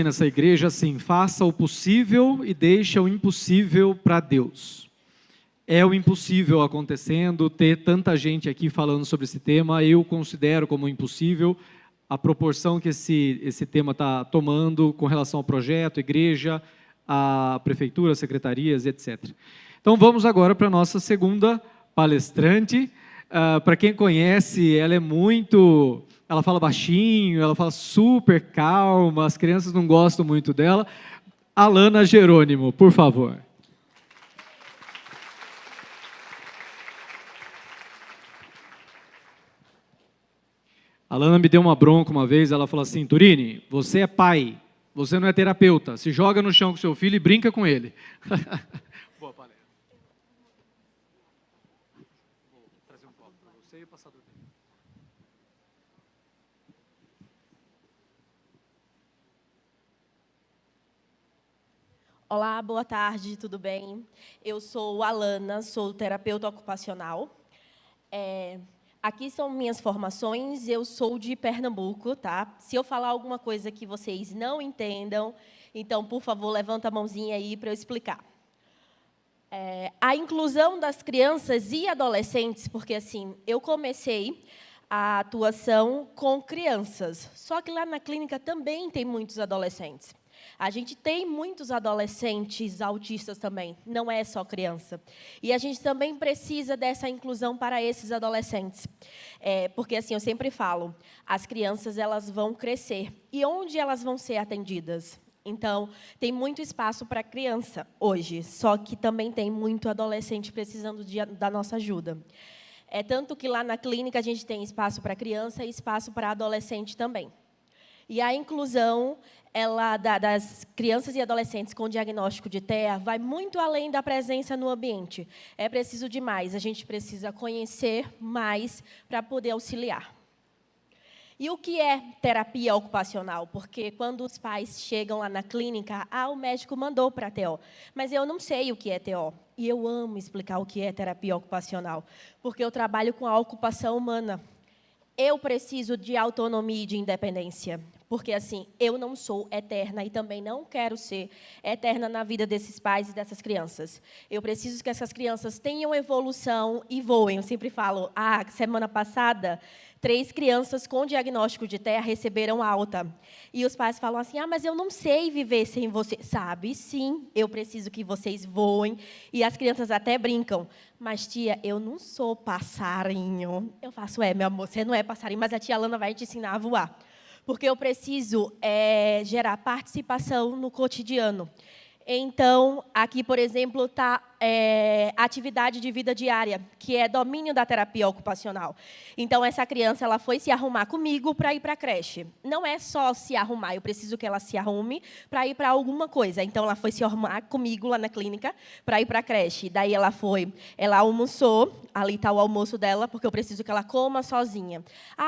Nessa igreja, assim, faça o possível e deixa o impossível para Deus. É o impossível acontecendo, ter tanta gente aqui falando sobre esse tema, eu considero como impossível a proporção que esse tema está tomando com relação ao projeto, igreja, a prefeitura, secretarias, etc. Então vamos agora para a nossa segunda palestrante. Para quem conhece, ela fala baixinho, ela fala super calma, as crianças não gostam muito dela. Alana Jerônimo, por favor. A Alana me deu uma bronca uma vez, ela falou assim: Turini, você é pai, você não é terapeuta, se joga no chão com seu filho e brinca com ele. Boa palestra. Vou trazer um copo para você e passar do tempo. Olá, boa tarde, tudo bem? Eu sou Alana, sou terapeuta ocupacional. Aqui são minhas formações, eu sou de Pernambuco, tá? Se eu falar alguma coisa que vocês não entendam, então, por favor, levanta a mãozinha aí para eu explicar. A inclusão das crianças e adolescentes, porque, assim, eu comecei a atuação com crianças, só que lá na clínica também tem muitos adolescentes. A gente tem muitos adolescentes autistas também, não é só criança. E a gente também precisa dessa inclusão para esses adolescentes. Porque, assim, eu sempre falo, as crianças elas vão crescer. E onde elas vão ser atendidas? Então, tem muito espaço para criança hoje, só que também tem muito adolescente precisando da nossa ajuda. Tanto que lá na clínica a gente tem espaço para criança e espaço para adolescente também. E a inclusão das crianças e adolescentes com diagnóstico de TEA vai muito além da presença no ambiente. É preciso de mais, a gente precisa conhecer mais para poder auxiliar. E o que é terapia ocupacional? Porque quando os pais chegam lá na clínica, o médico mandou para a TO, mas eu não sei o que é TO. E eu amo explicar o que é terapia ocupacional, porque eu trabalho com a ocupação humana. Eu preciso de autonomia e de independência, porque, assim, eu não sou eterna e também não quero ser eterna na vida desses pais e dessas crianças. Eu preciso que essas crianças tenham evolução e voem. Eu sempre falo, semana passada, 3 crianças com diagnóstico de TEA receberam alta. E os pais falam assim, mas eu não sei viver sem você. Sabe, sim, eu preciso que vocês voem. E as crianças até brincam. Mas, tia, eu não sou passarinho. Eu faço, meu amor, você não é passarinho, mas a tia Alana vai te ensinar a voar. Porque eu preciso gerar participação no cotidiano. Então, aqui, por exemplo, está atividade de vida diária, que é domínio da terapia ocupacional. Então, essa criança ela foi se arrumar comigo para ir para a creche. Não é só se arrumar, eu preciso que ela se arrume para ir para alguma coisa. Então, ela foi se arrumar comigo lá na clínica para ir para a creche. Daí, ela almoçou, ali está o almoço dela, porque eu preciso que ela coma sozinha.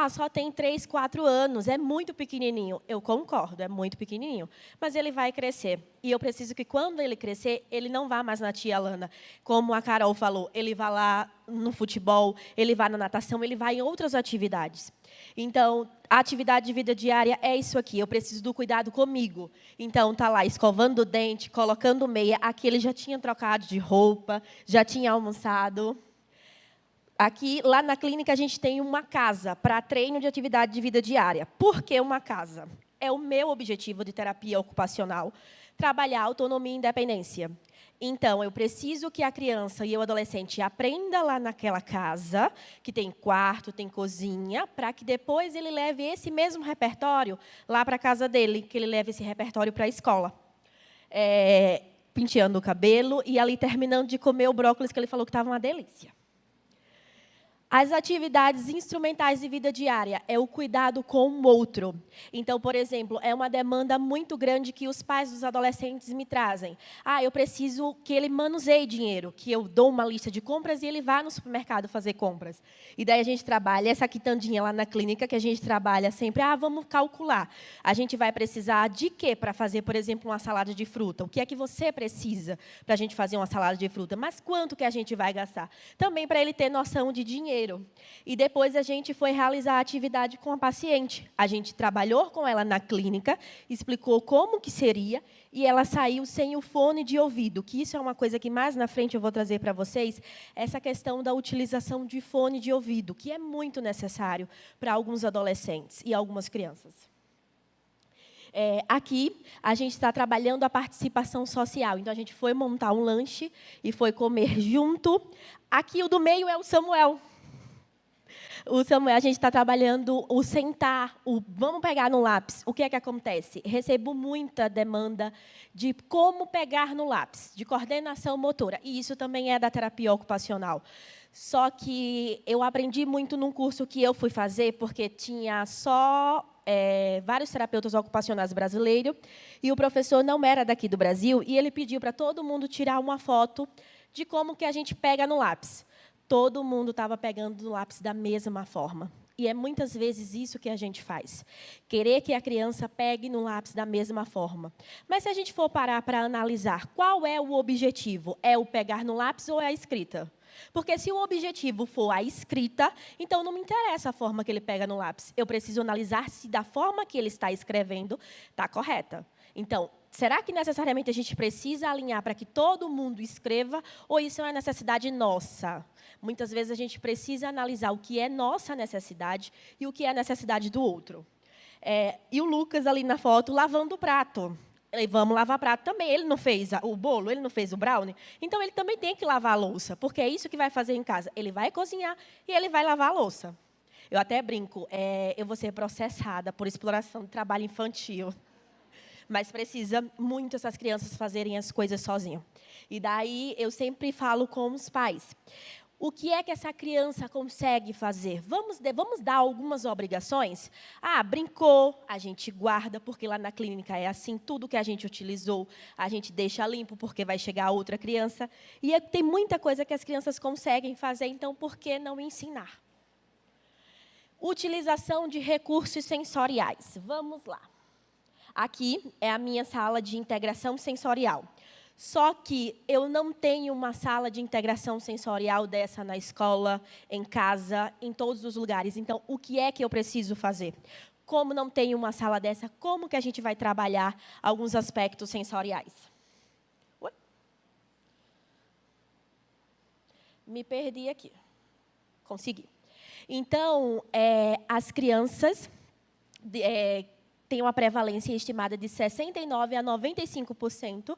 Só tem 3, 4 anos, é muito pequenininho. Eu concordo, é muito pequenininho. Mas ele vai crescer. E eu preciso que, quando ele crescer, ele não vá mais na tia Alana. Como a Carol falou, ele vai lá no futebol, ele vai na natação, ele vai em outras atividades. Então, a atividade de vida diária é isso aqui. Eu preciso do cuidado comigo. Então, está lá escovando o dente, colocando meia. Aqui ele já tinha trocado de roupa, já tinha almoçado. Aqui, lá na clínica, a gente tem uma casa para treino de atividade de vida diária. Por que uma casa? É o meu objetivo de terapia ocupacional, trabalhar autonomia e independência. Então, eu preciso que a criança e o adolescente aprenda lá naquela casa, que tem quarto, tem cozinha, para que depois ele leve esse mesmo repertório lá para a casa dele, que ele leve esse repertório para a escola. Penteando o cabelo e ali terminando de comer o brócolis, que ele falou que estava uma delícia. As atividades instrumentais de vida diária é o cuidado com o outro. Então, por exemplo, é uma demanda muito grande que os pais dos adolescentes me trazem. Eu preciso que ele manuseie dinheiro, que eu dou uma lista de compras e ele vá no supermercado fazer compras. E daí a gente trabalha essa quitandinha lá na clínica, que a gente trabalha sempre, vamos calcular. A gente vai precisar de quê para fazer, por exemplo, uma salada de fruta? O que é que você precisa para a gente fazer uma salada de fruta? Mas quanto que a gente vai gastar? Também para ele ter noção de dinheiro. brasileiro. E depois a gente foi realizar a atividade com a paciente. A gente trabalhou com ela na clínica, explicou como que seria, e ela saiu sem o fone de ouvido, que isso é uma coisa que mais na frente eu vou trazer para vocês, essa questão da utilização de fone de ouvido, que é muito necessário para alguns adolescentes e algumas crianças. Aqui, a gente está trabalhando a participação social. Então, a gente foi montar um lanche e foi comer junto. Aqui, o do meio é o Samuel. O Samuel, a gente está trabalhando o sentar, o vamos pegar no lápis. O que é que acontece? Recebo muita demanda de como pegar no lápis, de coordenação motora. E isso também é da terapia ocupacional. Só que eu aprendi muito num curso que eu fui fazer, porque tinha só vários terapeutas ocupacionais brasileiros, e o professor não era daqui do Brasil, e ele pediu para todo mundo tirar uma foto de como que a gente pega no lápis. Todo mundo estava pegando no lápis da mesma forma. E é muitas vezes isso que a gente faz. Querer que a criança pegue no lápis da mesma forma. Mas se a gente for parar para analisar, qual é o objetivo? É o pegar no lápis ou é a escrita? Porque se o objetivo for a escrita, então não me interessa a forma que ele pega no lápis. Eu preciso analisar se da forma que ele está escrevendo está correta. Então, será que necessariamente a gente precisa alinhar para que todo mundo escreva, ou isso é uma necessidade nossa? Muitas vezes a gente precisa analisar o que é nossa necessidade e o que é a necessidade do outro. E o Lucas ali na foto lavando o prato. Vamos lavar prato também. Ele não fez o bolo, ele não fez o brownie. Então, ele também tem que lavar a louça, porque é isso que vai fazer em casa. Ele vai cozinhar e ele vai lavar a louça. Eu até brinco, eu vou ser processada por exploração de trabalho infantil. Mas precisa muito essas crianças fazerem as coisas sozinhas. E daí, eu sempre falo com os pais. O que é que essa criança consegue fazer? Vamos dar algumas obrigações? Brincou, a gente guarda, porque lá na clínica é assim, tudo que a gente utilizou, a gente deixa limpo, porque vai chegar outra criança. E tem muita coisa que as crianças conseguem fazer, então por que não ensinar? Utilização de recursos sensoriais. Vamos lá. Aqui é a minha sala de integração sensorial. Só que eu não tenho uma sala de integração sensorial dessa na escola, em casa, em todos os lugares. Então, o que é que eu preciso fazer? Como não tenho uma sala dessa, como que a gente vai trabalhar alguns aspectos sensoriais? Oi? Me perdi aqui. Consegui. Então, as crianças têm uma prevalência estimada de 69% a 95%,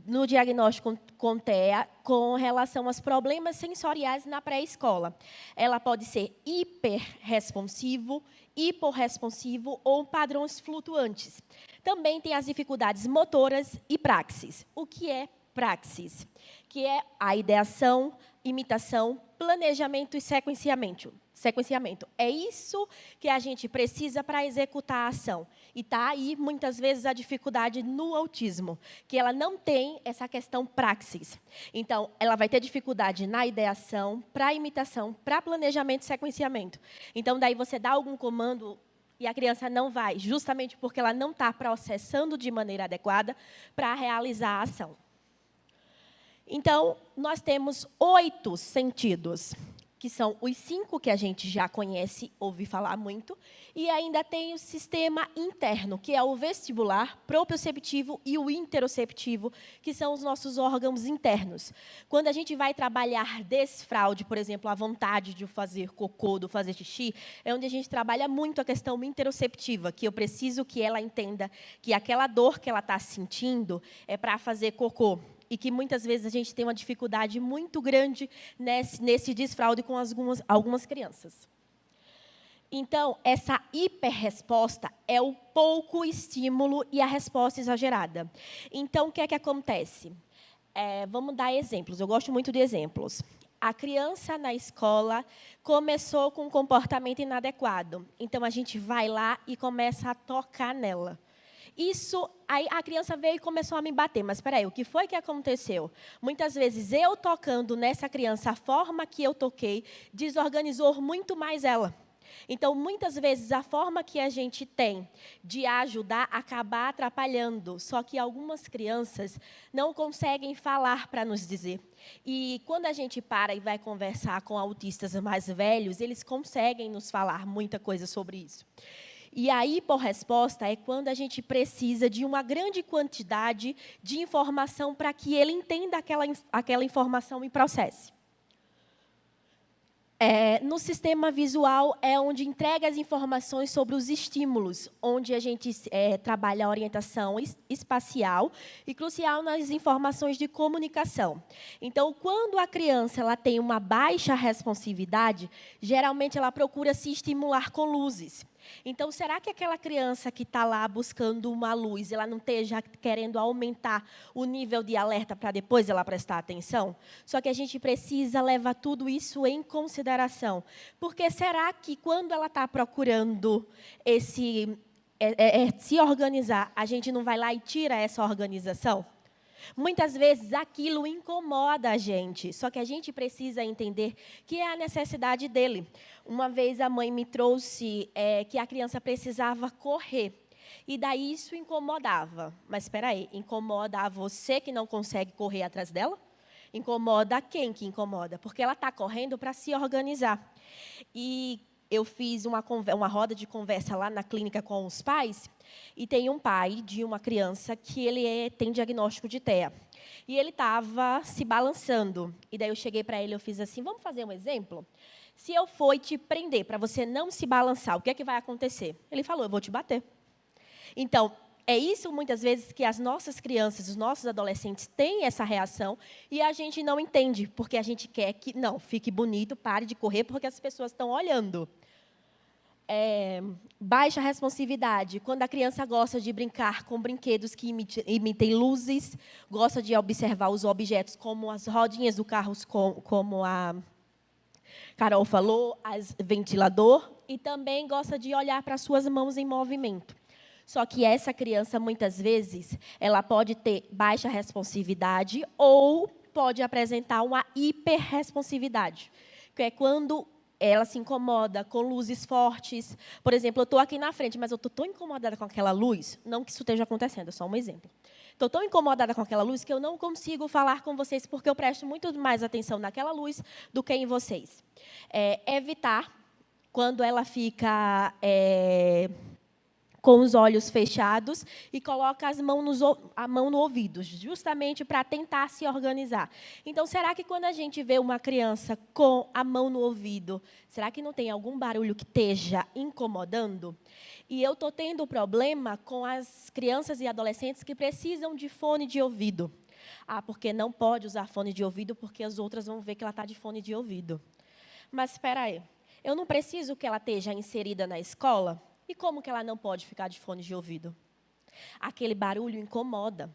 no diagnóstico com TEA, com relação aos problemas sensoriais na pré-escola. Ela pode ser hiperresponsivo, hiporresponsivo ou padrões flutuantes. Também tem as dificuldades motoras e praxis. O que é praxis? Que é a ideação, imitação, planejamento e sequenciamento. É isso que a gente precisa para executar a ação. E está aí, muitas vezes, a dificuldade no autismo, que ela não tem essa questão praxis. Então, ela vai ter dificuldade na ideação, para imitação, para planejamento e sequenciamento. Então, daí você dá algum comando e a criança não vai, justamente porque ela não está processando de maneira adequada para realizar a ação. Então, nós temos 8 sentidos, que são os 5 que a gente já conhece, ouvi falar muito, e ainda tem o sistema interno, que é o vestibular, proprioceptivo e o interoceptivo, que são os nossos órgãos internos. Quando a gente vai trabalhar desfraude, por exemplo, a vontade de fazer cocô, de fazer xixi, é onde a gente trabalha muito a questão interoceptiva, que eu preciso que ela entenda que aquela dor que ela está sentindo é para fazer cocô. E que muitas vezes a gente tem uma dificuldade muito grande nesse desfraude com algumas crianças. Então, essa hiperresposta é o pouco estímulo e a resposta exagerada. Então, o que é que acontece? Vamos dar exemplos, eu gosto muito de exemplos. A criança na escola começou com um comportamento inadequado. Então, a gente vai lá e começa a tocar nela. Isso, aí a criança veio e começou a me bater. Mas, espera aí, o que foi que aconteceu? Muitas vezes, eu tocando nessa criança, a forma que eu toquei, desorganizou muito mais ela. Então, muitas vezes, a forma que a gente tem de ajudar acaba atrapalhando. Só que algumas crianças não conseguem falar para nos dizer. E quando a gente para e vai conversar com autistas mais velhos, eles conseguem nos falar muita coisa sobre isso. E aí, por resposta, é quando a gente precisa de uma grande quantidade de informação para que ele entenda aquela informação e processe. No sistema visual é onde entrega as informações sobre os estímulos, onde a gente trabalha a orientação espacial e crucial nas informações de comunicação. Então, quando a criança ela tem uma baixa responsividade, geralmente ela procura se estimular com luzes. Então, será que aquela criança que está lá buscando uma luz, ela não esteja querendo aumentar o nível de alerta para depois ela prestar atenção? Só que a gente precisa levar tudo isso em consideração. Porque será que quando ela está procurando se organizar, a gente não vai lá e tira essa organização? Muitas vezes aquilo incomoda a gente, só que a gente precisa entender que é a necessidade dele. Uma vez a mãe me trouxe que a criança precisava correr, e daí isso incomodava. Mas espera aí, incomoda a você que não consegue correr atrás dela? Incomoda quem que incomoda? Porque ela está correndo para se organizar. E eu fiz uma roda de conversa lá na clínica com os pais, e tem um pai de uma criança que ele tem diagnóstico de TEA. E ele estava se balançando. E daí eu cheguei para ele e eu fiz assim, vamos fazer um exemplo? Se eu for te prender para você não se balançar, o que é que vai acontecer? Ele falou, eu vou te bater. Então, é isso muitas vezes que as nossas crianças, os nossos adolescentes têm essa reação e a gente não entende, porque a gente quer que, não, fique bonito, pare de correr, porque as pessoas estão olhando. Baixa responsividade, quando a criança gosta de brincar com brinquedos que imitem luzes, gosta de observar os objetos como as rodinhas do carro, como a Carol falou, ventilador, e também gosta de olhar para suas mãos em movimento. Só que essa criança, muitas vezes, ela pode ter baixa responsividade ou pode apresentar uma hiperresponsividade, que é quando ela se incomoda com luzes fortes. Por exemplo, eu estou aqui na frente, mas eu estou tão incomodada com aquela luz, não que isso esteja acontecendo, é só um exemplo. Estou tão incomodada com aquela luz que eu não consigo falar com vocês, porque eu presto muito mais atenção naquela luz do que em vocês. Evitar, quando ela fica com os olhos fechados e coloca a mão no ouvido, justamente para tentar se organizar. Então, será que quando a gente vê uma criança com a mão no ouvido, será que não tem algum barulho que esteja incomodando? E eu estou tendo problema com as crianças e adolescentes que precisam de fone de ouvido. Porque não pode usar fone de ouvido, porque as outras vão ver que ela está de fone de ouvido. Mas, espera aí, eu não preciso que ela esteja inserida na escola? E como que ela não pode ficar de fone de ouvido? Aquele barulho incomoda.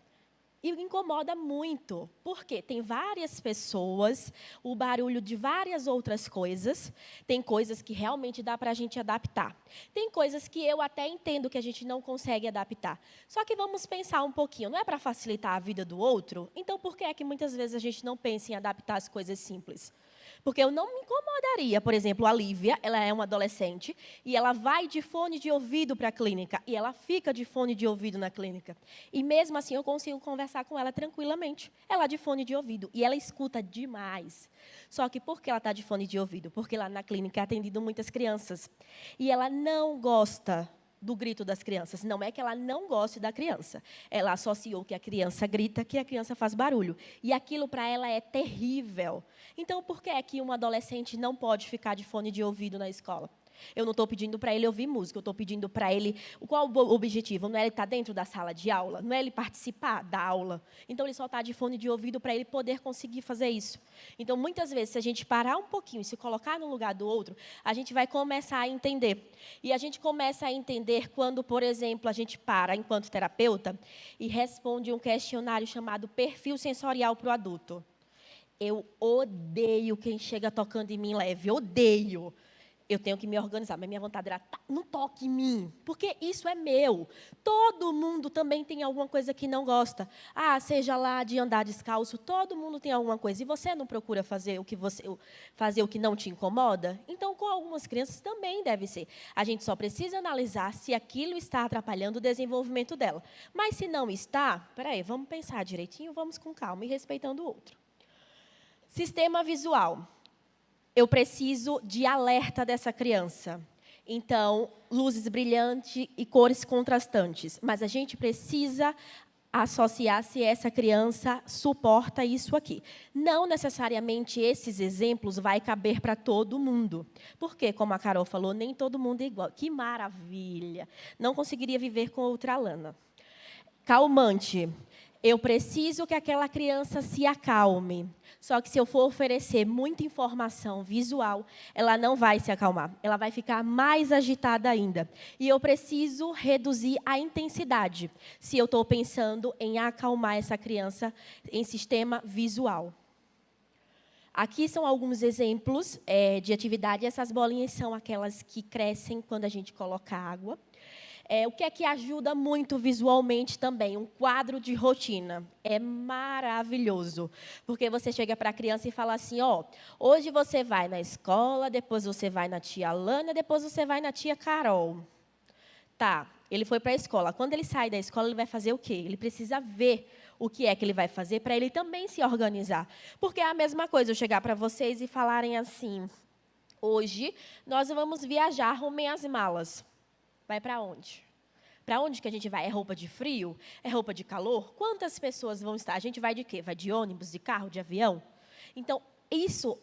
E incomoda muito. Por quê? Tem várias pessoas, o barulho de várias outras coisas. Tem coisas que realmente dá para a gente adaptar. Tem coisas que eu até entendo que a gente não consegue adaptar. Só que vamos pensar um pouquinho. Não é para facilitar a vida do outro? Então, por que é que muitas vezes a gente não pensa em adaptar as coisas simples? Porque eu não me incomodaria, por exemplo, a Lívia, ela é uma adolescente, e ela vai de fone de ouvido para a clínica, e ela fica de fone de ouvido na clínica. E mesmo assim eu consigo conversar com ela tranquilamente. Ela de fone de ouvido, e ela escuta demais. Só que por que ela está de fone de ouvido? Porque lá na clínica é atendido muitas crianças. E ela não gosta do grito das crianças. Não é que ela não goste da criança. Ela associou que a criança grita, que a criança faz barulho. E aquilo para ela é terrível. Então, por que é que um adolescente não pode ficar de fone de ouvido na escola? Eu não estou pedindo para ele ouvir música, eu estou pedindo para ele... Qual o objetivo? Não é ele estar dentro da sala de aula? Não é ele participar da aula? Então, ele só está de fone de ouvido para ele poder conseguir fazer isso. Então, muitas vezes, se a gente parar um pouquinho e se colocar no lugar do outro, a gente vai começar a entender. E a gente começa a entender quando, por exemplo, a gente para, enquanto terapeuta, e responde um questionário chamado Perfil Sensorial para o Adulto. Eu odeio quem chega tocando em mim leve, odeio. Eu tenho que me organizar, mas minha vontade era, não toque em mim, porque isso é meu. Todo mundo também tem alguma coisa que não gosta. Seja lá de andar descalço, todo mundo tem alguma coisa. E você não procura fazer fazer o que não te incomoda? Então, com algumas crianças também deve ser. A gente só precisa analisar se aquilo está atrapalhando o desenvolvimento dela. Mas se não está, peraí, vamos pensar direitinho, vamos com calma e respeitando o outro. Sistema visual. Eu preciso de alerta dessa criança. Então, luzes brilhantes e cores contrastantes. Mas a gente precisa associar se essa criança suporta isso aqui. Não necessariamente esses exemplos vai caber para todo mundo. Porque, como a Carol falou, nem todo mundo é igual. Que maravilha! Não conseguiria viver com outra Alana. Calmante. Eu preciso que aquela criança se acalme. Só que se eu for oferecer muita informação visual, ela não vai se acalmar. Ela vai ficar mais agitada ainda. E eu preciso reduzir a intensidade, se eu estou pensando em acalmar essa criança em sistema visual. Aqui são alguns exemplos de atividade. Essas bolinhas são aquelas que crescem quando a gente coloca água. O que é que ajuda muito visualmente também? Um quadro de rotina. É maravilhoso. Porque você chega para a criança e fala assim, hoje você vai na escola, depois você vai na tia Alana, depois você vai na tia Carol. Tá, ele foi para a escola. Quando ele sai da escola, ele vai fazer o quê? Ele precisa ver o que é que ele vai fazer para ele também se organizar. Porque é a mesma coisa eu chegar para vocês e falarem assim, hoje nós vamos viajar, arrumem as malas. Vai para onde? Para onde que a gente vai? É roupa de frio? É roupa de calor? Quantas pessoas vão estar? A gente vai de quê? Vai de ônibus, de carro, de avião? Então,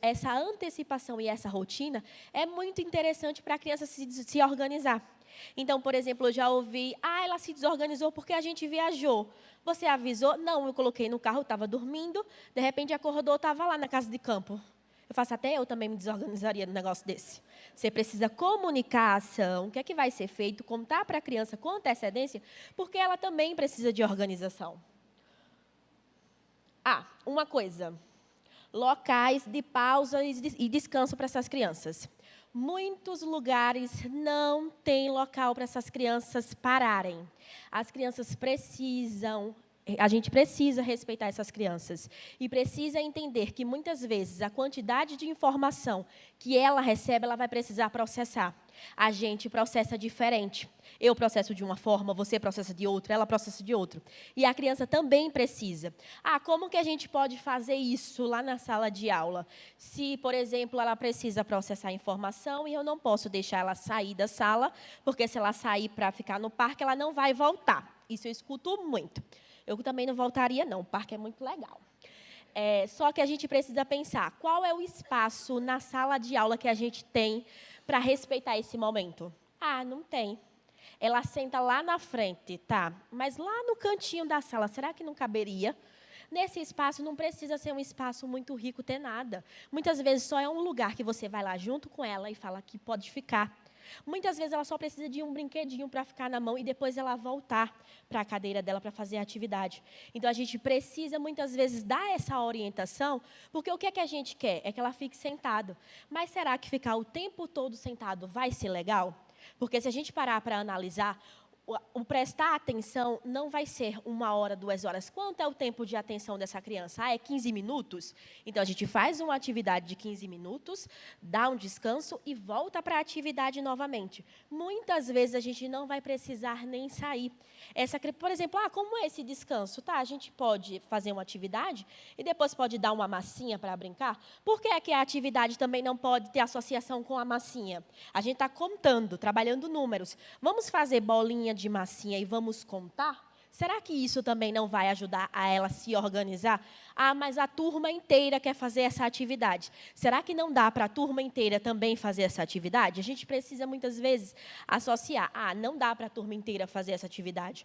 essa antecipação e essa rotina é muito interessante para a criança se organizar. Então, por exemplo, eu já ouvi, ela se desorganizou porque a gente viajou. Você avisou? Não, eu coloquei no carro, estava dormindo, de repente acordou, estava lá na casa de campo. Eu faço até eu também me desorganizaria num negócio desse. Você precisa comunicar a ação, o que é que vai ser feito, contar para a criança com antecedência, porque ela também precisa de organização. Uma coisa, locais de pausa e descanso para essas crianças. Muitos lugares não têm local para essas crianças pararem. As crianças a gente precisa respeitar essas crianças e precisa entender que, muitas vezes, a quantidade de informação que ela recebe, ela vai precisar processar. A gente processa diferente. Eu processo de uma forma, você processa de outra, ela processa de outra. E a criança também precisa. Como que a gente pode fazer isso lá na sala de aula? Se, por exemplo, ela precisa processar informação e eu não posso deixar ela sair da sala, porque se ela sair para ficar no parque, ela não vai voltar. Isso eu escuto muito. Eu também não voltaria, não. O parque é muito legal. Só que a gente precisa pensar, qual é o espaço na sala de aula que a gente tem para respeitar esse momento? Não tem. Ela senta lá na frente, tá? Mas lá no cantinho da sala, será que não caberia? Nesse espaço, não precisa ser um espaço muito rico, ter nada. Muitas vezes, só é um lugar que você vai lá junto com ela e fala que pode ficar. Muitas vezes ela só precisa de um brinquedinho para ficar na mão e depois ela voltar para a cadeira dela para fazer a atividade. Então, a gente precisa, muitas vezes, dar essa orientação, porque o que é que a gente quer? É que ela fique sentada. Mas será que ficar o tempo todo sentado vai ser legal? Porque se a gente parar para analisar, o prestar atenção não vai ser 1 hora, 2 horas. Quanto é o tempo de atenção dessa criança? É 15 minutos? Então, a gente faz uma atividade de 15 minutos, dá um descanso e volta para a atividade novamente. Muitas vezes, a gente não vai precisar nem sair. Por exemplo, como é esse descanso? A gente pode fazer uma atividade e depois pode dar uma massinha para brincar? Por que é que a atividade também não pode ter associação com a massinha? A gente está contando, trabalhando números. Vamos fazer bolinha de massinha e vamos contar? Será que isso também não vai ajudar a ela se organizar? Mas a turma inteira quer fazer essa atividade. Será que não dá para a turma inteira também fazer essa atividade? A gente precisa, muitas vezes, associar. Não dá para a turma inteira fazer essa atividade.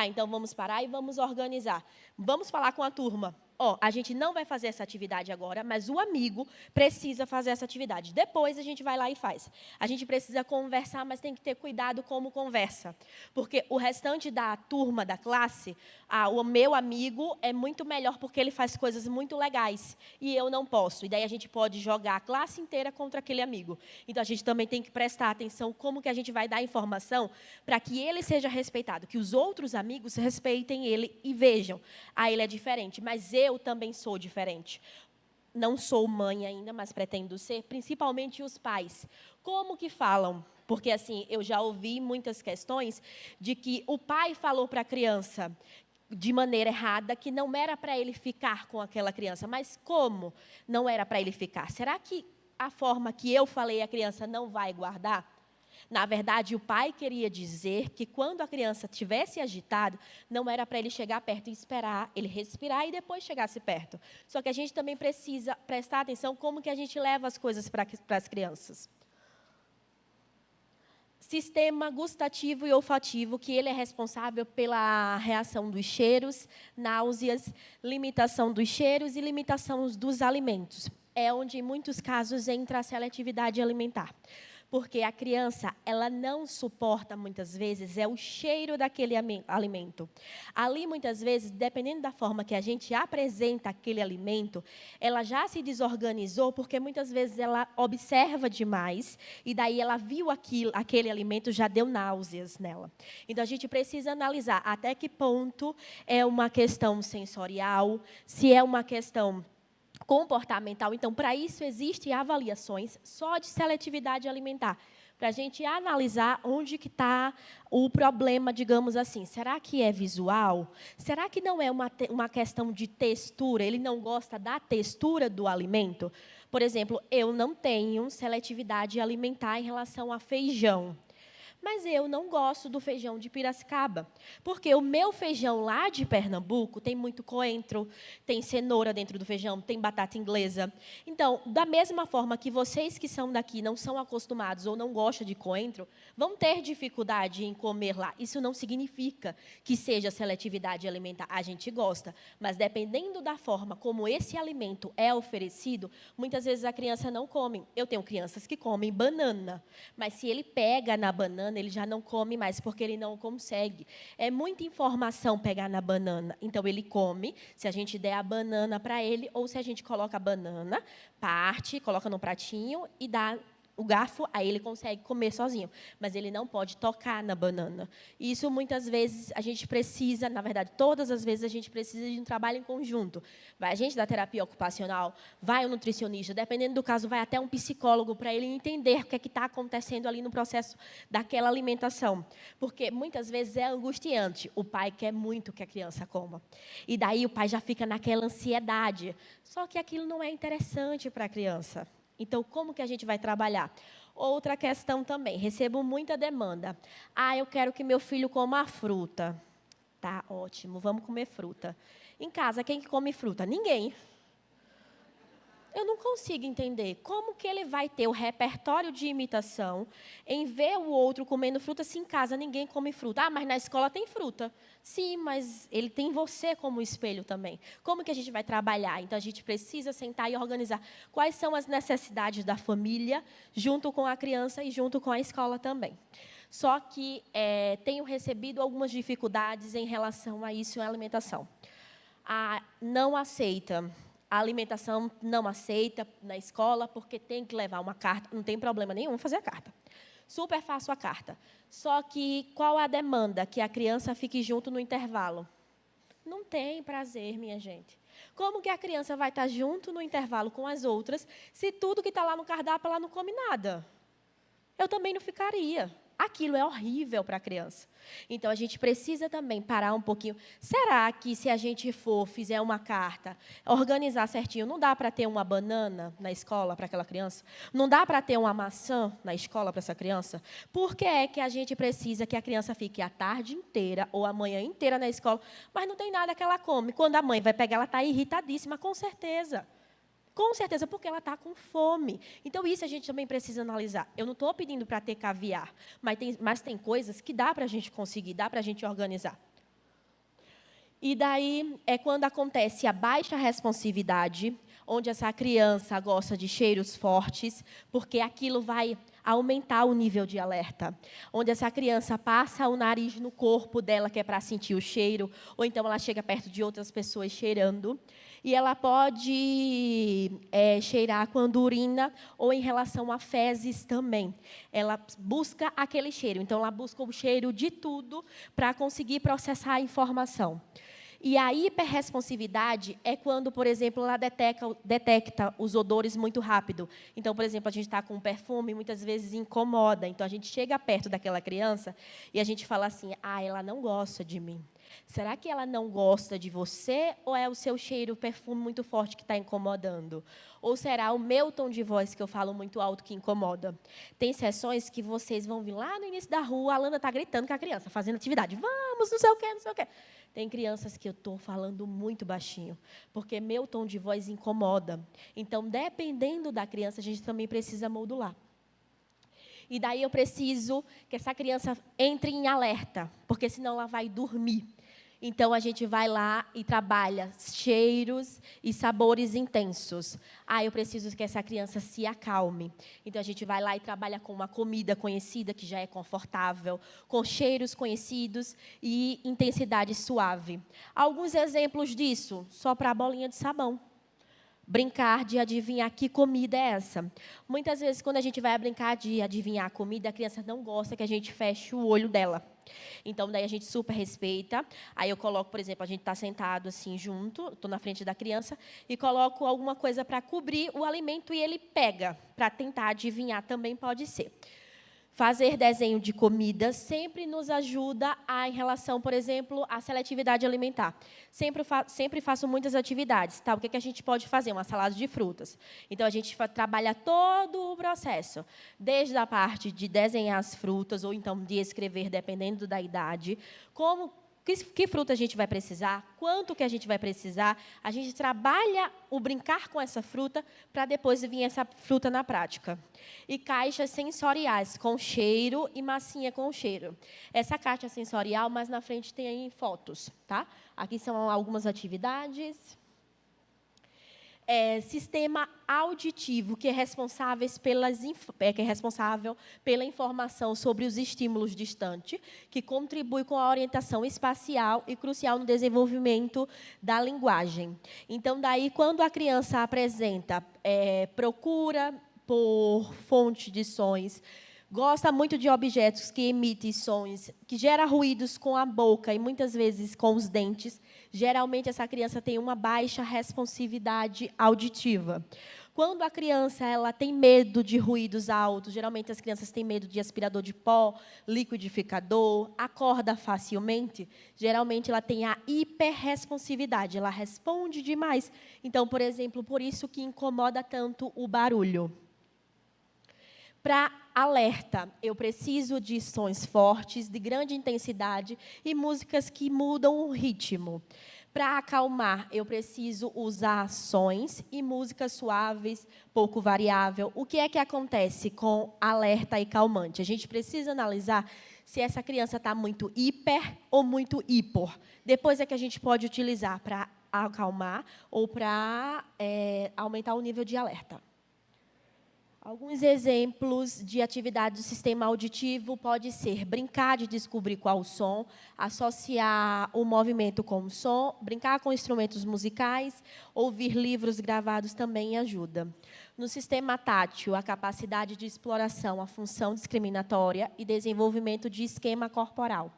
Então vamos parar e vamos organizar. Vamos falar com a turma. ó, a gente não vai fazer essa atividade agora, mas o amigo precisa fazer essa atividade. Depois a gente vai lá e faz. A gente precisa conversar, mas tem que ter cuidado como conversa. Porque o restante da turma, da classe, o meu amigo é muito melhor porque ele faz coisas muito legais e eu não posso. E daí a gente pode jogar a classe inteira contra aquele amigo. Então a gente também tem que prestar atenção como que a gente vai dar informação para que ele seja respeitado, que os outros amigos respeitem ele e vejam, ele é diferente, mas eu também sou diferente. Não sou mãe ainda, mas pretendo ser, principalmente os pais. Como que falam? Porque, assim, eu já ouvi muitas questões de que o pai falou para a criança de maneira errada que não era para ele ficar com aquela criança. Mas como não era para ele ficar? Será que a forma que eu falei a criança não vai guardar? Na verdade, o pai queria dizer que quando a criança estivesse agitada, não era para ele chegar perto e esperar ele respirar e depois chegasse perto. Só que a gente também precisa prestar atenção como que a gente leva as coisas para as crianças. Sistema gustativo e olfativo, que ele é responsável pela reação dos cheiros, náuseas, limitação dos cheiros e limitação dos alimentos. É onde, em muitos casos, entra a seletividade alimentar. Porque a criança, ela não suporta, muitas vezes, o cheiro daquele alimento. Ali, muitas vezes, dependendo da forma que a gente apresenta aquele alimento, ela já se desorganizou, porque muitas vezes ela observa demais, e daí ela viu aquele alimento, já deu náuseas nela. Então, a gente precisa analisar até que ponto é uma questão sensorial, se é uma questão comportamental. Então, para isso, existem avaliações só de seletividade alimentar, para a gente analisar onde que está o problema, digamos assim. Será que é visual? Será que não é uma questão de textura? Ele não gosta da textura do alimento? Por exemplo, eu não tenho seletividade alimentar em relação a feijão. Mas eu não gosto do feijão de Piracicaba, porque o meu feijão lá de Pernambuco tem muito coentro, tem cenoura dentro do feijão, tem batata inglesa. Então, da mesma forma que vocês que são daqui não são acostumados ou não gostam de coentro, vão ter dificuldade em comer lá. Isso não significa que seja seletividade alimentar. A gente gosta, mas dependendo da forma como esse alimento é oferecido, muitas vezes a criança não come. Eu tenho crianças que comem banana, mas se ele pega na banana, ele já não come mais, porque ele não consegue. É muita informação pegar na banana. Então, ele come, se a gente der a banana para ele, ou se a gente coloca a banana, parte, coloca no pratinho e dá o garfo, aí ele consegue comer sozinho. Mas ele não pode tocar na banana. E isso, muitas vezes, a gente precisa, na verdade, todas as vezes, a gente precisa de um trabalho em conjunto. Vai a gente da terapia ocupacional, vai um nutricionista, dependendo do caso, vai até um psicólogo para ele entender o que é que está acontecendo ali no processo daquela alimentação. Porque, muitas vezes, é angustiante. O pai quer muito que a criança coma. E daí o pai já fica naquela ansiedade. Só que aquilo não é interessante para a criança. Então, como que a gente vai trabalhar? Outra questão também, recebo muita demanda. Eu quero que meu filho coma fruta. Tá, ótimo, vamos comer fruta. Em casa, quem que come fruta? Ninguém. Eu não consigo entender como que ele vai ter o repertório de imitação em ver o outro comendo fruta se em casa ninguém come fruta. Mas na escola tem fruta. Sim, mas ele tem você como espelho também. Como que a gente vai trabalhar? Então, a gente precisa sentar e organizar quais são as necessidades da família, junto com a criança e junto com a escola também. Só que tenho recebido algumas dificuldades em relação a isso, a alimentação. Não aceita. A alimentação não aceita na escola, porque tem que levar uma carta. Não tem problema nenhum fazer a carta. Super faço a carta. Só que qual a demanda? Que a criança fique junto no intervalo. Não tem prazer, minha gente. Como que a criança vai estar junto no intervalo com as outras, se tudo que está lá no cardápio ela não come nada? Eu também não ficaria. Aquilo é horrível para a criança. Então, a gente precisa também parar um pouquinho. Será que, se a gente fizer uma carta, organizar certinho, não dá para ter uma banana na escola para aquela criança? Não dá para ter uma maçã na escola para essa criança? Por que é que a gente precisa que a criança fique a tarde inteira ou a manhã inteira na escola, mas não tem nada que ela come? Quando a mãe vai pegar, ela está irritadíssima, com certeza. Com certeza, porque ela está com fome. Então, isso a gente também precisa analisar. Eu não estou pedindo para ter caviar, mas tem coisas que dá para a gente conseguir, dá para a gente organizar. E daí é quando acontece a baixa responsividade, onde essa criança gosta de cheiros fortes, porque aquilo vai aumentar o nível de alerta. Onde essa criança passa o nariz no corpo dela, que é para sentir o cheiro, ou então ela chega perto de outras pessoas cheirando. E ela pode cheirar quando urina ou em relação a fezes também. Ela busca aquele cheiro. Então, ela busca o cheiro de tudo para conseguir processar a informação. E a hiperresponsividade é quando, por exemplo, ela detecta os odores muito rápido. Então, por exemplo, a gente está com um perfume, muitas vezes incomoda. Então, a gente chega perto daquela criança e a gente fala assim, ela não gosta de mim. Será que ela não gosta de você ou é o seu cheiro, o perfume muito forte que está incomodando? Ou será o meu tom de voz que eu falo muito alto que incomoda? Tem sessões que vocês vão vir lá no início da rua, a Alana está gritando com a criança, fazendo atividade. Vamos, não sei o quê, não sei o quê. Tem crianças que eu estou falando muito baixinho, porque meu tom de voz incomoda. Então, dependendo da criança, a gente também precisa modular. E daí eu preciso que essa criança entre em alerta, porque senão ela vai dormir. Então, a gente vai lá e trabalha cheiros e sabores intensos. Eu preciso que essa criança se acalme. Então, a gente vai lá e trabalha com uma comida conhecida, que já é confortável, com cheiros conhecidos e intensidade suave. Alguns exemplos disso, só para a bolinha de sabão. Brincar de adivinhar que comida é essa. Muitas vezes, quando a gente vai brincar de adivinhar a comida, a criança não gosta que a gente feche o olho dela. Então, daí a gente super respeita. Aí eu coloco, por exemplo, a gente está sentado assim junto, estou na frente da criança, e coloco alguma coisa para cobrir o alimento e ele pega, para tentar adivinhar também pode ser. Fazer desenho de comida sempre nos ajuda em relação, por exemplo, à seletividade alimentar. Sempre faço muitas atividades. Tá? O que a gente pode fazer? Uma salada de frutas. Então, a gente trabalha todo o processo, desde a parte de desenhar as frutas, ou então de escrever, dependendo da idade, que fruta a gente vai precisar, quanto que a gente vai precisar. A gente trabalha o brincar com essa fruta para depois vir essa fruta na prática. E caixas sensoriais com cheiro e massinha com cheiro. Essa caixa sensorial, mais na frente tem aí fotos. Tá? Aqui são algumas atividades. Sistema auditivo, que é responsável pela informação sobre os estímulos distantes, que contribui com a orientação espacial e crucial no desenvolvimento da linguagem. Então, daí, quando a criança apresenta, procura por fonte de sons, gosta muito de objetos que emitem sons, que geram ruídos com a boca e muitas vezes com os dentes, geralmente essa criança tem uma baixa responsividade auditiva. Quando a criança tem medo de ruídos altos, geralmente as crianças têm medo de aspirador de pó, liquidificador, acorda facilmente, geralmente ela tem a hiperresponsividade, ela responde demais. Então, por exemplo, por isso que incomoda tanto o barulho. Para alerta, eu preciso de sons fortes, de grande intensidade e músicas que mudam o ritmo. Para acalmar, eu preciso usar sons e músicas suaves, pouco variável. O que é que acontece com alerta e calmante? A gente precisa analisar se essa criança está muito hiper ou muito hipo. Depois é que a gente pode utilizar para acalmar ou para aumentar o nível de alerta. Alguns exemplos de atividades do sistema auditivo pode ser brincar de descobrir qual o som, associar o movimento com o som, brincar com instrumentos musicais, ouvir livros gravados também ajuda. No sistema tátil, a capacidade de exploração, a função discriminatória e desenvolvimento de esquema corporal.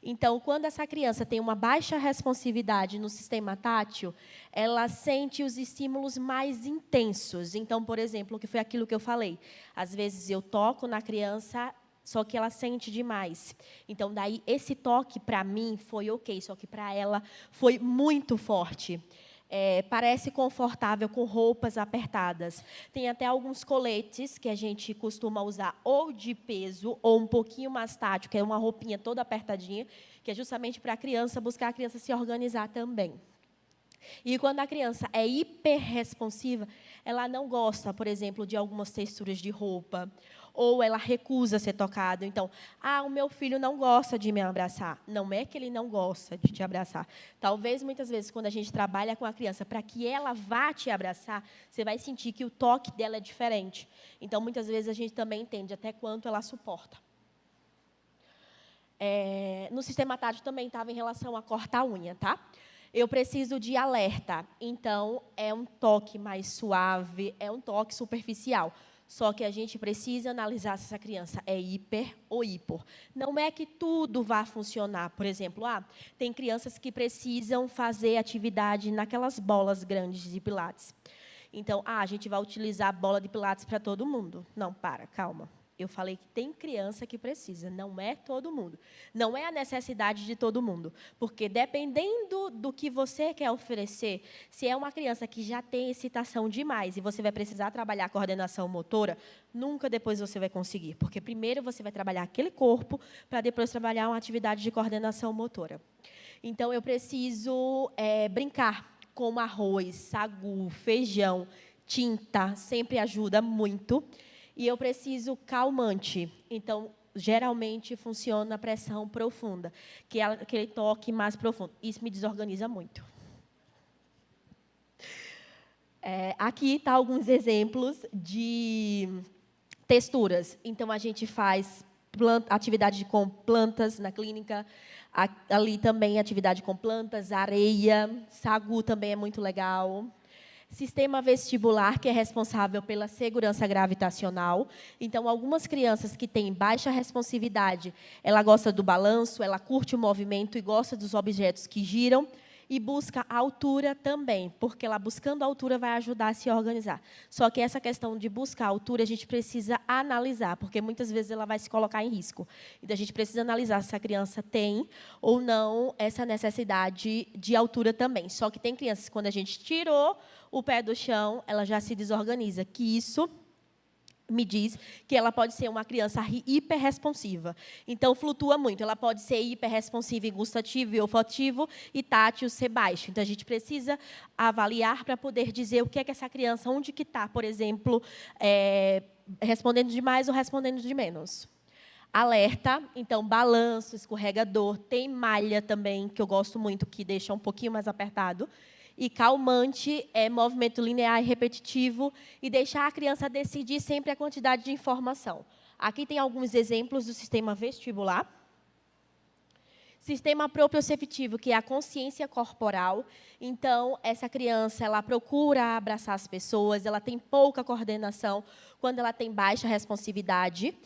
Então, quando essa criança tem uma baixa responsividade no sistema tátil, ela sente os estímulos mais intensos. Então, por exemplo, que foi aquilo que eu falei. Às vezes, eu toco na criança, só que ela sente demais. Então, daí, esse toque, para mim, foi ok, só que para ela foi muito forte. Parece confortável com roupas apertadas. Tem até alguns coletes que a gente costuma usar ou de peso ou um pouquinho mais tátil, que é uma roupinha toda apertadinha, que é justamente para a criança, buscar a criança se organizar também. E quando a criança é hiperresponsiva, ela não gosta, por exemplo, de algumas texturas de roupa, ou ela recusa ser tocada. Então, o meu filho não gosta de me abraçar. Não é que ele não gosta de te abraçar. Talvez, muitas vezes, quando a gente trabalha com a criança, para que ela vá te abraçar, você vai sentir que o toque dela é diferente. Então, muitas vezes, a gente também entende até quanto ela suporta. No sistema tátil também estava em relação a cortar a unha, tá? Eu preciso de alerta. Então, é um toque mais suave, é um toque superficial. Só que a gente precisa analisar se essa criança é hiper ou hipor. Não é que tudo vá funcionar. Por exemplo, tem crianças que precisam fazer atividade naquelas bolas grandes de pilates. Então, a gente vai utilizar a bola de pilates para todo mundo. Não, calma. Eu falei que tem criança que precisa, não é todo mundo. Não é a necessidade de todo mundo. Porque, dependendo do que você quer oferecer, se é uma criança que já tem excitação demais e você vai precisar trabalhar a coordenação motora, nunca depois você vai conseguir. Porque, primeiro, você vai trabalhar aquele corpo para depois trabalhar uma atividade de coordenação motora. Então, eu preciso brincar com arroz, sagu, feijão, tinta, sempre ajuda muito. E eu preciso calmante. Então, geralmente, funciona a pressão profunda, que é aquele toque mais profundo. Isso me desorganiza muito. Aqui estão alguns exemplos de texturas. Então, a gente faz atividade com plantas na clínica. Ali também, atividade com plantas, areia, sagu também é muito legal. Sistema vestibular, que é responsável pela segurança gravitacional. Então, algumas crianças que têm baixa responsividade, ela gosta do balanço, ela curte o movimento e gosta dos objetos que giram. E busca a altura também, porque ela buscando a altura vai ajudar a se organizar. Só que essa questão de buscar a altura, a gente precisa analisar, porque muitas vezes ela vai se colocar em risco. Então, a gente precisa analisar se a criança tem ou não essa necessidade de altura também. Só que tem crianças que, quando a gente tirou o pé do chão, ela já se desorganiza, que isso me diz que ela pode ser uma criança hiperresponsiva. Então, flutua muito. Ela pode ser hiperresponsiva em gustativo e olfativo e tátil ser baixo. Então, a gente precisa avaliar para poder dizer o que é que essa criança, onde que está, por exemplo, respondendo de mais ou respondendo de menos. Alerta, então, balanço, escorregador, tem malha também, que eu gosto muito, que deixa um pouquinho mais apertado. E calmante é movimento linear e repetitivo e deixar a criança decidir sempre a quantidade de informação. Aqui tem alguns exemplos do sistema vestibular. Sistema proprioceptivo, que é a consciência corporal. Então, essa criança, ela procura abraçar as pessoas, ela tem pouca coordenação quando ela tem baixa responsividade.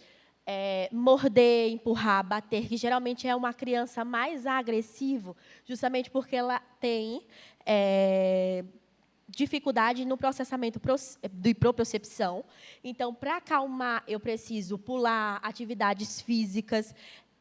Morder, empurrar, bater, que geralmente é uma criança mais agressiva, justamente porque ela tem dificuldade no processamento de propriocepção. Então, para acalmar, eu preciso pular, atividades físicas.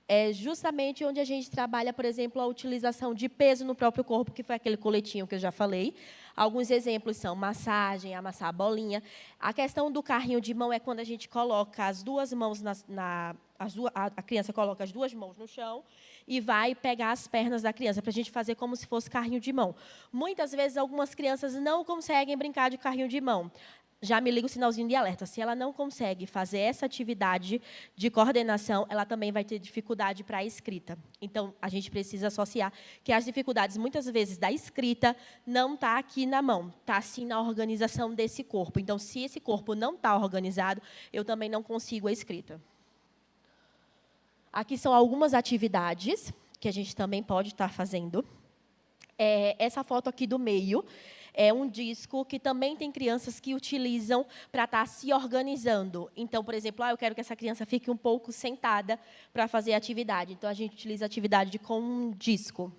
É justamente onde a gente trabalha, por exemplo, a utilização de peso no próprio corpo, que foi aquele coletinho que eu já falei. Alguns exemplos são massagem, amassar a bolinha. A questão do carrinho de mão é quando a gente coloca as duas mãos a criança coloca as duas mãos no chão e vai pegar as pernas da criança, para a gente fazer como se fosse carrinho de mão. Muitas vezes, algumas crianças não conseguem brincar de carrinho de mão. Já me liga o sinalzinho de alerta. Se ela não consegue fazer essa atividade de coordenação, ela também vai ter dificuldade para a escrita. Então, a gente precisa associar que as dificuldades, muitas vezes, da escrita não está aqui na mão, está, sim, na organização desse corpo. Então, se esse corpo não está organizado, eu também não consigo a escrita. Aqui são algumas atividades que a gente também pode estar fazendo. Essa foto aqui do meio é um disco que também tem crianças que utilizam para estar se organizando. Então, por exemplo, eu quero que essa criança fique um pouco sentada para fazer a atividade. Então, a gente utiliza a atividade com um disco.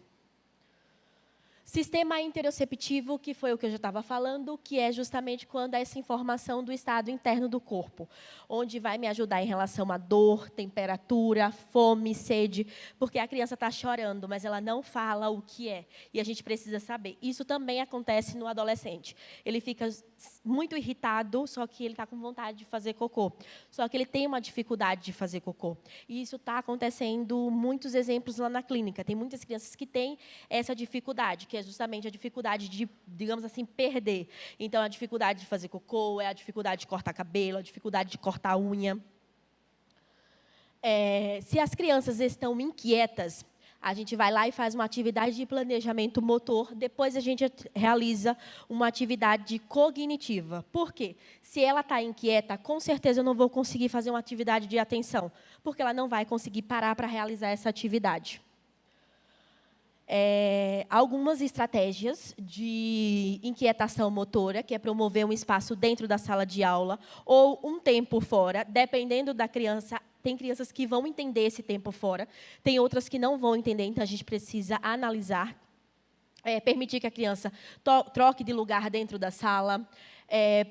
Sistema interoceptivo, que foi o que eu já estava falando, que é justamente quando essa informação do estado interno do corpo, onde vai me ajudar em relação à dor, temperatura, fome, sede, porque a criança está chorando, mas ela não fala o que é, e a gente precisa saber. Isso também acontece no adolescente. Ele fica muito irritado, só que ele está com vontade de fazer cocô. Só que ele tem uma dificuldade de fazer cocô. E isso está acontecendo, muitos exemplos lá na clínica. Tem muitas crianças que têm essa dificuldade, que é justamente a dificuldade de, digamos assim, perder. Então, a dificuldade de fazer cocô, a dificuldade de cortar cabelo, a dificuldade de cortar unha. Se as crianças estão inquietas, a gente vai lá e faz uma atividade de planejamento motor, depois a gente realiza uma atividade cognitiva. Por quê? Se ela está inquieta, com certeza eu não vou conseguir fazer uma atividade de atenção, porque ela não vai conseguir parar para realizar essa atividade. Algumas estratégias de inquietação motora, que é promover um espaço dentro da sala de aula ou um tempo fora, dependendo da criança. Tem crianças que vão entender esse tempo fora, tem outras que não vão entender, então a gente precisa analisar. Permitir que a criança troque de lugar dentro da sala,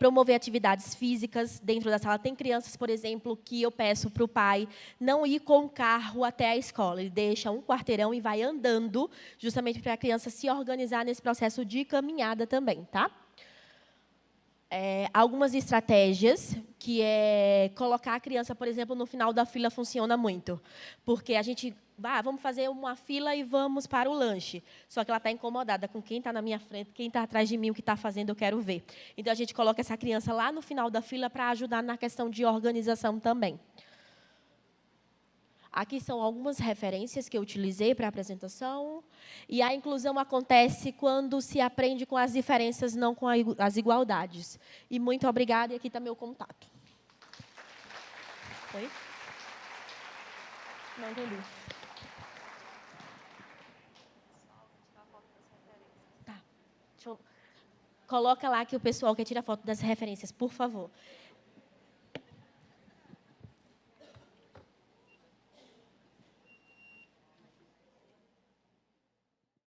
promover atividades físicas dentro da sala. Tem crianças, por exemplo, que eu peço para o pai não ir com o carro até a escola. Ele deixa um quarteirão e vai andando, justamente para a criança se organizar nesse processo de caminhada também, tá? Algumas estratégias, que é colocar a criança, por exemplo, no final da fila, funciona muito. Porque a gente, vamos fazer uma fila e vamos para o lanche. Só que ela está incomodada com quem está na minha frente, quem está atrás de mim, o que está fazendo, eu quero ver. Então, a gente coloca essa criança lá no final da fila para ajudar na questão de organização também. Aqui são algumas referências que eu utilizei para a apresentação. E a inclusão acontece quando se aprende com as diferenças, não com as igualdades. E muito obrigada, e aqui está meu contato. Oi? Não entendi. Tá. Coloca lá que o pessoal quer tirar foto das referências, por favor.